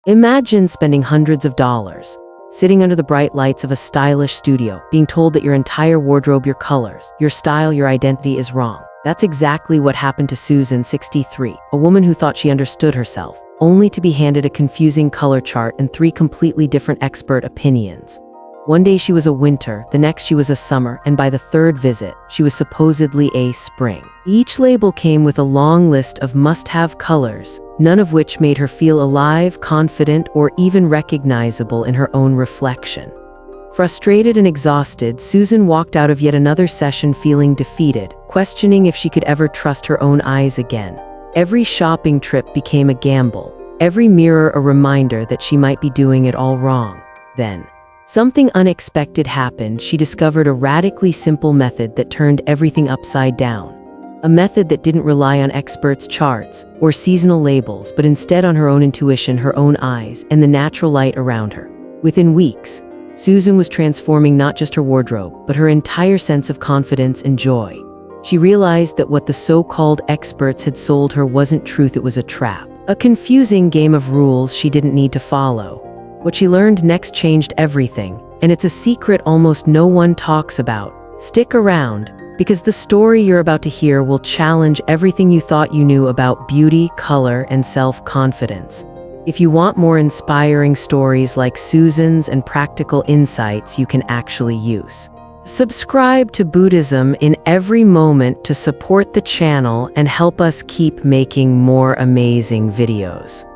Imagine spending hundreds of dollars, sitting under the bright lights of a stylish studio, being told that your entire wardrobe, your colors, your style, your identity is wrong. That's exactly what happened to Susan, 63, a woman who thought she understood herself, only to be handed a confusing color chart and 3 completely different expert opinions. One day she was a winter, the next she was a summer, and by the 3rd visit, she was supposedly a spring. Each label came with a long list of must-have colors, none of which made her feel alive, confident, or even recognizable in her own reflection. Frustrated and exhausted, Susan walked out of yet another session feeling defeated, questioning if she could ever trust her own eyes again. Every shopping trip became a gamble, every mirror a reminder that she might be doing it all wrong. Then, something unexpected happened. She discovered a radically simple method that turned everything upside down. A method that didn't rely on experts' charts or seasonal labels, but instead on her own intuition, her own eyes, and the natural light around her. Within weeks, Susan was transforming not just her wardrobe, but her entire sense of confidence and joy. She realized that what the so-called experts had sold her wasn't truth, it was a trap. A confusing game of rules she didn't need to follow. What she learned next changed everything, and it's a secret almost no one talks about. Stick around, because the story you're about to hear will challenge everything you thought you knew about beauty, color, and self-confidence. If you want more inspiring stories like Susan's and practical insights you can actually use, subscribe to Buddhism in every moment to support the channel and help us keep making more amazing videos.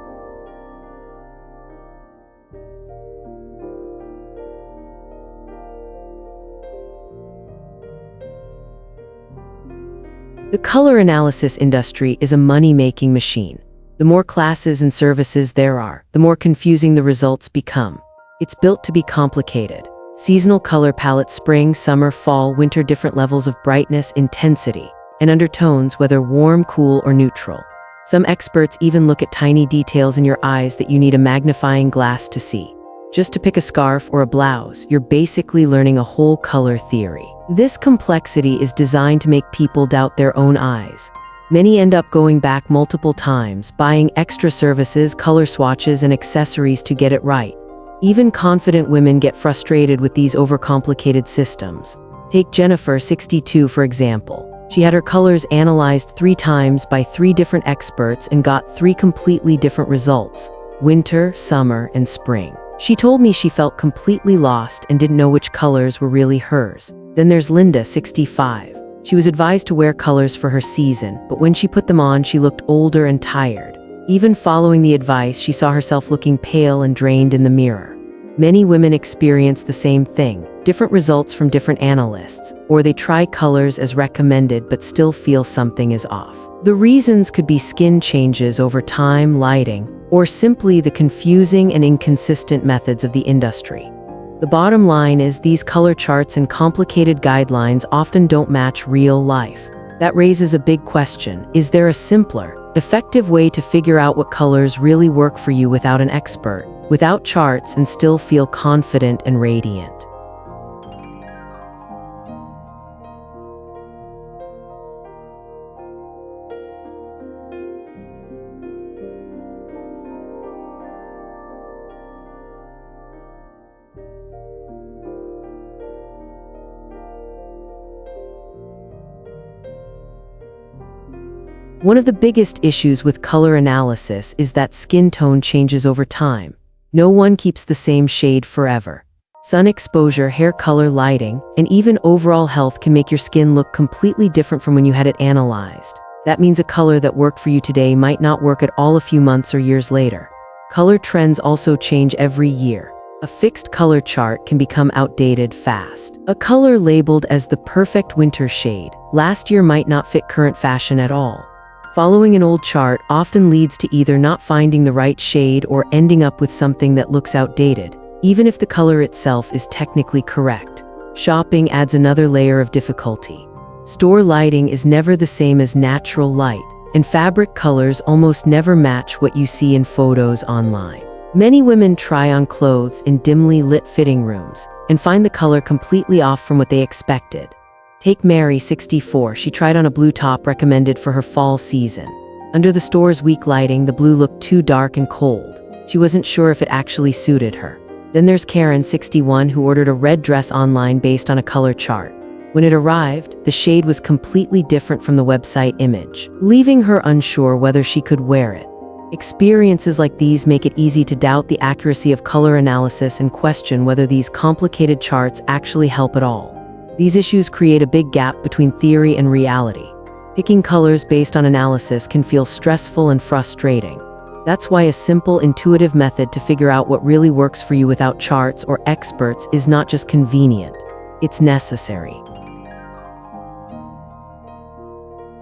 The color analysis industry is a money-making machine. The more classes and services there are, the more confusing the results become. It's built to be complicated. Seasonal color palettes, spring, summer, fall, winter, different levels of brightness, intensity, and undertones, whether warm, cool, or neutral. Some experts even look at tiny details in your eyes that you need a magnifying glass to see. Just to pick a scarf or a blouse, you're basically learning a whole color theory. This complexity is designed to make people doubt their own eyes. Many end up going back multiple times, buying extra services, color swatches, and accessories to get it right. Even confident women get frustrated with these overcomplicated systems. Take Jennifer, 62, for example. She had her colors analyzed 3 times by 3 different experts and got 3 completely different results: winter, summer, and spring. She told me she felt completely lost and didn't know which colors were really hers. Then there's Linda, 65. She was advised to wear colors for her season, but when she put them on, she looked older and tired. Even following the advice, she saw herself looking pale and drained in the mirror. Many women experience the same thing, different results from different analysts, or they try colors as recommended but still feel something is off. The reasons could be skin changes over time, lighting, or simply the confusing and inconsistent methods of the industry. The bottom line is these color charts and complicated guidelines often don't match real life. That raises a big question. Is there a simpler, effective way to figure out what colors really work for you without an expert, without charts, and still feel confident and radiant? One of the biggest issues with color analysis is that skin tone changes over time. No one keeps the same shade forever. Sun exposure, hair color, lighting, and even overall health can make your skin look completely different from when you had it analyzed. That means a color that worked for you today might not work at all a few months or years later. Color trends also change every year. A fixed color chart can become outdated fast. A color labeled as the perfect winter shade last year might not fit current fashion at all. Following an old chart often leads to either not finding the right shade or ending up with something that looks outdated, even if the color itself is technically correct. Shopping adds another layer of difficulty. Store lighting is never the same as natural light, and fabric colors almost never match what you see in photos online. Many women try on clothes in dimly lit fitting rooms and find the color completely off from what they expected. Take Mary, 64. She tried on a blue top recommended for her fall season. Under the store's weak lighting, the blue looked too dark and cold. She wasn't sure if it actually suited her. Then there's Karen, 61, who ordered a red dress online based on a color chart. When it arrived, the shade was completely different from the website image, leaving her unsure whether she could wear it. Experiences like these make it easy to doubt the accuracy of color analysis and question whether these complicated charts actually help at all. These issues create a big gap between theory and reality. Picking colors based on analysis can feel stressful and frustrating. That's why a simple, intuitive method to figure out what really works for you without charts or experts is not just convenient, it's necessary.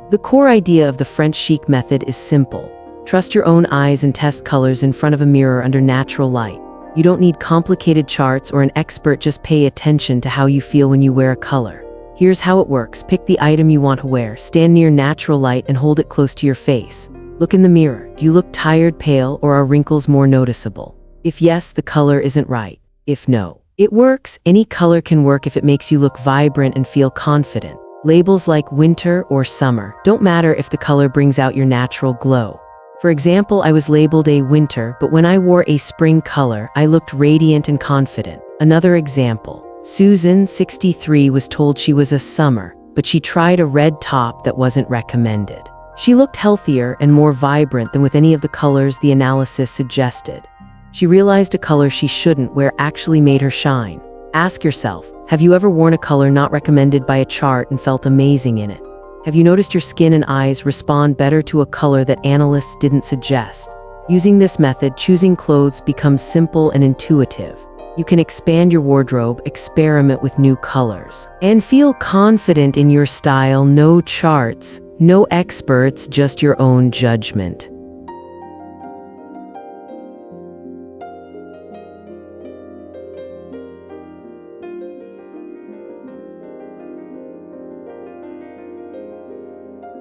The core idea of the French chic method is simple. Trust your own eyes and test colors in front of a mirror under natural light. You don't need complicated charts or an expert, just pay attention to how you feel when you wear a color. Here's how it works. Pick the item you want to wear, stand near natural light and hold it close to your face. Look in the mirror. Do you look tired, pale, or are wrinkles more noticeable? If yes, the color isn't right. If no, it works. Any color can work if it makes you look vibrant and feel confident. Labels like winter or summer don't matter if the color brings out your natural glow. For example, I was labeled a winter, but when I wore a spring color, I looked radiant and confident. Another example, Susan, 63, was told she was a summer, but she tried a red top that wasn't recommended. She looked healthier and more vibrant than with any of the colors the analysis suggested. She realized a color she shouldn't wear actually made her shine. Ask yourself, have you ever worn a color not recommended by a chart and felt amazing in it? Have you noticed your skin and eyes respond better to a color that analysts didn't suggest? Using this method, choosing clothes becomes simple and intuitive. You can expand your wardrobe, experiment with new colors, and feel confident in your style. No charts, no experts, just your own judgment.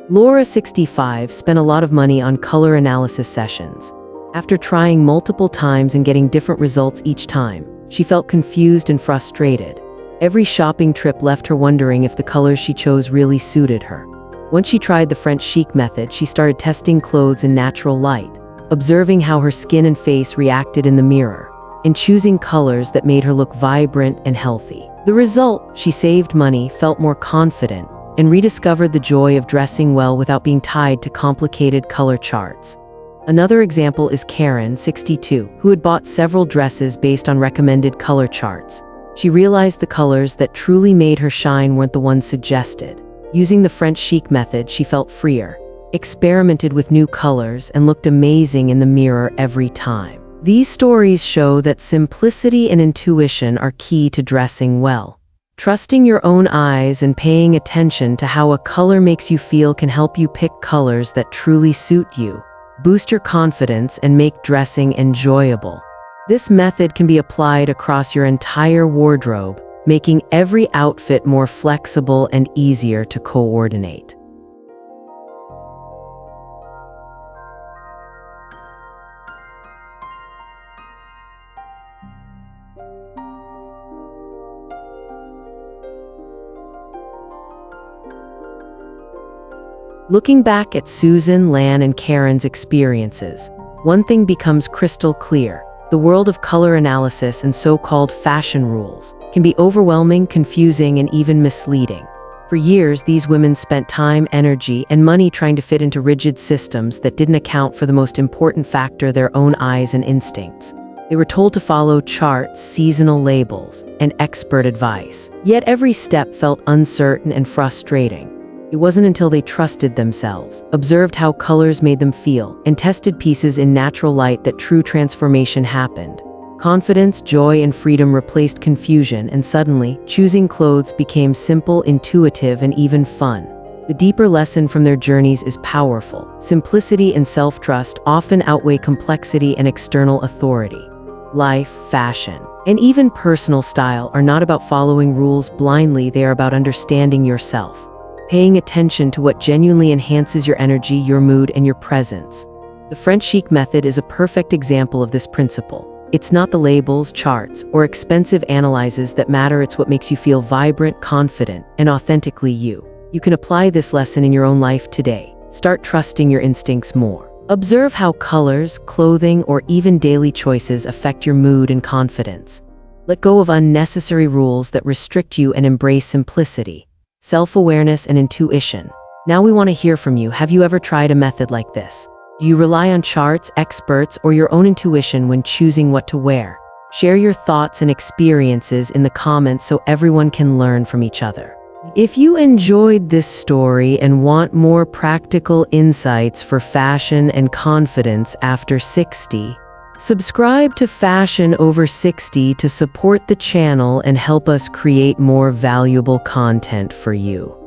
Laura, 65, spent a lot of money on color analysis sessions. After trying multiple times and getting different results each time, she felt confused and frustrated. Every shopping trip left her wondering if the colors she chose really suited her. Once she tried the French chic method, she started testing clothes in natural light, observing how her skin and face reacted in the mirror, and choosing colors that made her look vibrant and healthy. The result, she saved money, felt more confident, and rediscovered the joy of dressing well without being tied to complicated color charts. Another example is Karen, 62, who had bought several dresses based on recommended color charts. She realized the colors that truly made her shine weren't the ones suggested. Using the French chic method, she felt freer, experimented with new colors, and looked amazing in the mirror every time. These stories show that simplicity and intuition are key to dressing well. Trusting your own eyes and paying attention to how a color makes you feel can help you pick colors that truly suit you, boost your confidence, and make dressing enjoyable. This method can be applied across your entire wardrobe, making every outfit more flexible and easier to coordinate. Looking back at Susan, Lan, and Karen's experiences, one thing becomes crystal clear. The world of color analysis and so-called fashion rules can be overwhelming, confusing, and even misleading. For years, these women spent time, energy, and money trying to fit into rigid systems that didn't account for the most important factor: their own eyes and instincts. They were told to follow charts, seasonal labels, and expert advice. Yet every step felt uncertain and frustrating. It wasn't until they trusted themselves, observed how colors made them feel, and tested pieces in natural light that true transformation happened. Confidence, joy, and freedom replaced confusion, and suddenly, choosing clothes became simple, intuitive, and even fun. The deeper lesson from their journeys is powerful. Simplicity and self-trust often outweigh complexity and external authority. Life, fashion, and even personal style are not about following rules blindly. They are about understanding yourself, paying attention to what genuinely enhances your energy, your mood, and your presence. The French chic method is a perfect example of this principle. It's not the labels, charts, or expensive analyses that matter. It's what makes you feel vibrant, confident, and authentically you. You can apply this lesson in your own life today. Start trusting your instincts more. Observe how colors, clothing, or even daily choices affect your mood and confidence. Let go of unnecessary rules that restrict you and embrace simplicity, self-awareness, and intuition. Now we want to hear from you. Have you ever tried a method like this? Do you rely on charts, experts, or your own intuition when choosing what to wear? Share your thoughts and experiences in the comments so everyone can learn from each other. If you enjoyed this story and want more practical insights for fashion and confidence after 60, subscribe to Fashion Over 60 to support the channel and help us create more valuable content for you.